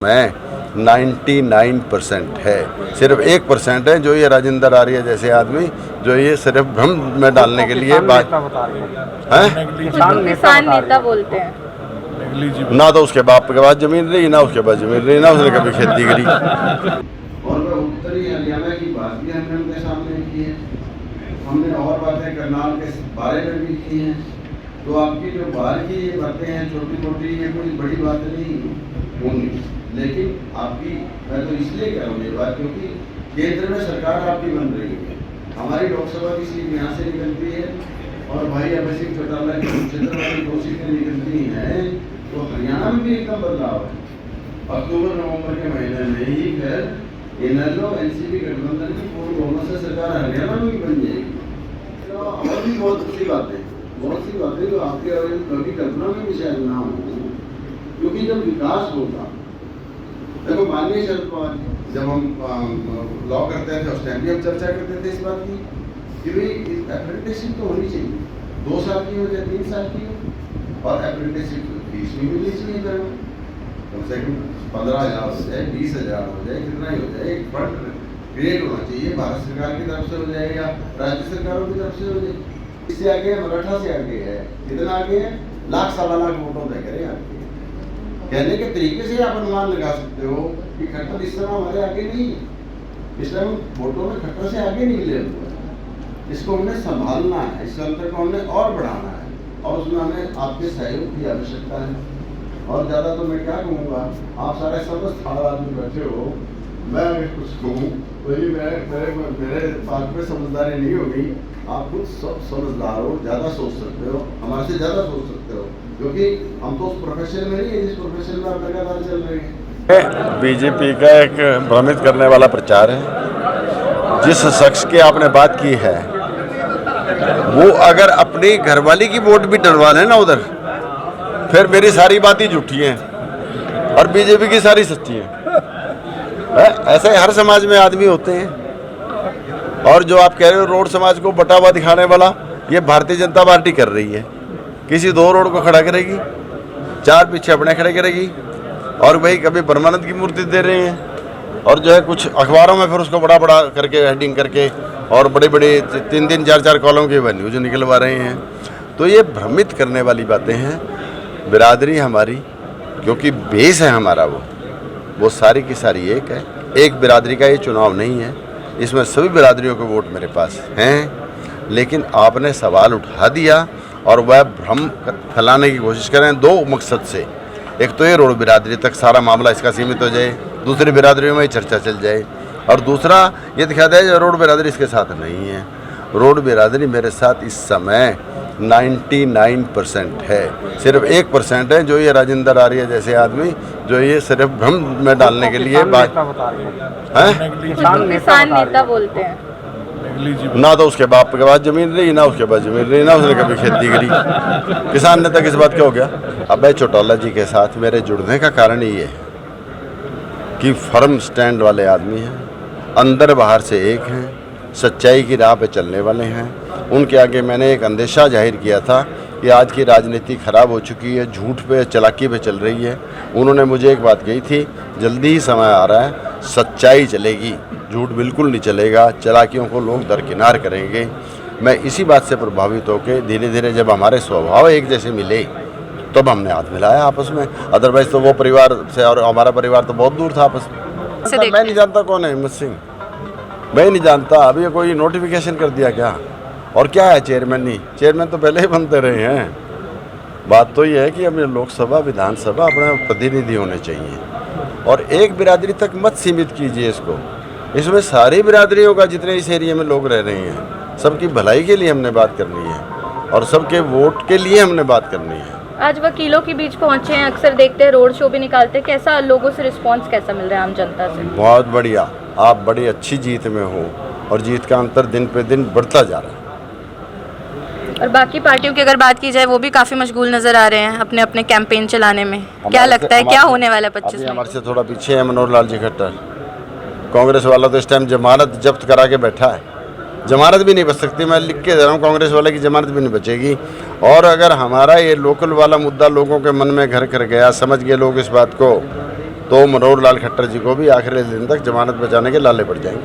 में 99% है, सिर्फ 1% है जो ये राजेंद्र आर्य जैसे आदमी जो ये सिर्फ भ्रम में डालने के लिए बात है। किसान नेता बोलते हैं ना तो उसके बाप के पास जमीन रही, ना उसके पास जमीन रही, ना उसने कभी खेती करी। और वह उत्तरी हरियाणा की बात भी हमने उनके सामने की है, हमने और बातें करनाल के बारे में भी की हैं। तो आपकी जो बाहर की ये बातें हैं छोटी मोटी, ये कोई बड़ी बात नहीं होंगी, लेकिन आपकी मैं तो इसलिए कह रहा हूँ ये बात क्योंकि केंद्र में सरकार आपकी बन रही है, हमारी लोकसभा की सीट यहाँ से निकलती है और भाई अभय सिंह चौटाला की क्षेत्र वाली 2 सीटें निकलती हैं, तो हरियाणा में भी एकदम बदलाव है। अक्टूबर नवंबर के महीने में ही फिर इनेलो एनसीपी गठबंधन की पूर्ण बहुमत से सरकार हरियाणा में भी बन जाएगी। तो और भी बहुत सी बातें जो आपके कभी कल्पना में भी शायद ना हो, क्योंकि जब विकास होगा, देखो माननीय शरद पवार जब हम लॉ करते थे उस टाइम भी हम चर्चा करते थे इस बात की कि भाई अप्रेंटिसशिप तो होनी चाहिए, 2 साल की हो जाए 3 साल की हो, और अप्रेंटिसशिप फीस भी मिलनी चाहिए, कम से कम 15,000 हो जाए, 20,000 हो जाए, कितना ही हो जाए, एक फंड क्रिएट होना चाहिए, भारत सरकार की तरफ से हो जाए या राज्य सरकारों की तरफ से हो जाए। इससे आगे मराठा से आगे है, कितना आगे है, लाख सवा लाख वोटों तय करें आपके। कहने के तरीके से आप अनुमान लगा सकते हो कि खट्टर इस तरह हमारे आगे नहीं है, इस टाइम वोटों में खट्टर से आगे निकले हुए हैं। इसको हमने संभालना है, इस अंतर को हमने और बढ़ाना है, और उसमें हमें आपके सहयोग की आवश्यकता है। और ज़्यादा तो मैं क्या कहूँगा, आप सारे समझदार आदमी बैठे हो, मैं अगर कुछ कहूँ तो ये मेरे पास में समझदारी नहीं होगी। आप खुद सब समझदार हो, ज़्यादा सोच सकते हो, हमारे से ज़्यादा सोच सकते हो, क्योंकि हम तो उस प्रोफेशन में नहीं है जिस प्रोफेशन में आप लगातार चल रहे हैं। बीजेपी का एक भ्रमित करने वाला प्रचार है। जिस शख्स की आपने बात की है वो अगर अपनी घरवाली की वोट भी डलवा लें ना उधर, फिर मेरी सारी बातें झूठी हैं और बीजेपी की सारी सच्ची हैं। ऐसे हर समाज में आदमी होते हैं। और जो आप कह रहे हो रोड समाज को बटा हुआ दिखाने वाला, ये भारतीय जनता पार्टी कर रही है। किसी 2 रोड को खड़ा करेगी, 4 पीछे अपने खड़े करेगी, और वही कभी परमानंद की मूर्ति दे रहे हैं, और जो है कुछ अखबारों में फिर उसको बड़ा बड़ा करके हेडिंग करके और बड़े बड़े 3-3 4-4 कॉलम के न्यूज निकलवा रहे हैं। तो ये भ्रमित करने वाली बातें हैं। बिरादरी हमारी, क्योंकि बेस है हमारा, वो सारी की सारी एक है। एक बिरादरी का ये चुनाव नहीं है, इसमें सभी बिरादरियों के वोट मेरे पास हैं। लेकिन आपने सवाल उठा दिया और वह भ्रम फैलाने की कोशिश करें 2 मकसद से। एक तो ये रोड बिरादरी तक सारा मामला इसका सीमित हो जाए, दूसरी बिरादरियों में ही चर्चा चल जाए, और दूसरा ये दिखा दे रोड बिरादरी इसके साथ नहीं है। रोड बिरादरी मेरे साथ इस समय 99% है, सिर्फ 1% है जो ये राजेंद्र आर्य जैसे आदमी जो ये सिर्फ भ्रम में डालने के लिए बात है। किसान नेता बोलते हैं ना तो उसके बाप के पास जमीन रही, ना उसके पास जमीन रही, ना उसने कभी खेती करी। किसान नेता किस बात का हो गया। अभय चौटाला जी के साथ मेरे जुड़ने का कारण ये है कि फर्म स्टैंड वाले आदमी हैं, अंदर बाहर से एक हैं, सच्चाई की राह पे चलने वाले हैं। उनके आगे मैंने एक अंदेशा जाहिर किया था कि आज की राजनीति खराब हो चुकी है, झूठ पे चालाकी पे चल रही है। उन्होंने मुझे एक बात कही थी, जल्दी ही समय आ रहा है, सच्चाई चलेगी, झूठ बिल्कुल नहीं चलेगा, चालाकियों को लोग दरकिनार करेंगे। मैं इसी बात से प्रभावित होकर धीरे धीरे जब हमारे स्वभाव एक जैसे मिले तब हमने हाथ मिलाया आपस में। अदरवाइज तो वो परिवार से और हमारा परिवार तो बहुत दूर था आपस में। मैं नहीं जानता कौन है हिम्मत सिंह, मैं नहीं जानता। अभी कोई नोटिफिकेशन कर दिया क्या, और क्या है चेयरमैन नहीं, चेयरमैन तो पहले ही बनते रहे हैं। बात तो ये है कि हमें लोकसभा विधानसभा अपने प्रतिनिधि होने चाहिए, और एक बिरादरी तक मत सीमित कीजिए इसको। इसमें सारी बिरादरियों का जितने इस एरिया में लोग रह रहे हैं, सबकी भलाई के लिए हमने बात करनी है और सबके वोट के लिए हमने बात करनी है। आज वकीलों के बीच पहुंचे हैं, अक्सर देखते हैं रोड शो भी निकालते हैं, कैसा लोगों से रिस्पांस कैसा मिल रहा है आम जनता से। बहुत बढ़िया, आप बड़ी अच्छी जीत में हो और जीत का अंतर दिन पे दिन बढ़ता जा रहा है। और बाकी पार्टियों की अगर बात की जाए वो भी काफ़ी मशगूल नज़र आ रहे हैं अपने अपने कैंपेन चलाने में। क्या लगता है क्या होने वाला है 25 में? हमारे से थोड़ा पीछे है मनोहर लाल जी खट्टर। कांग्रेस वाला तो इस टाइम जमानत जब्त करा के बैठा है, जमानत भी नहीं बच सकती। मैं लिख के दे रहा हूँ, कांग्रेस वाले की जमानत भी नहीं बचेगी। और अगर हमारा ये लोकल वाला मुद्दा लोगों के मन में घर कर गया, समझ गए लोग इस बात को तो मनोहर लाल खट्टर जी को भी आखिरी दिन तक जमानत बचाने के लाले पड़ जाएंगे।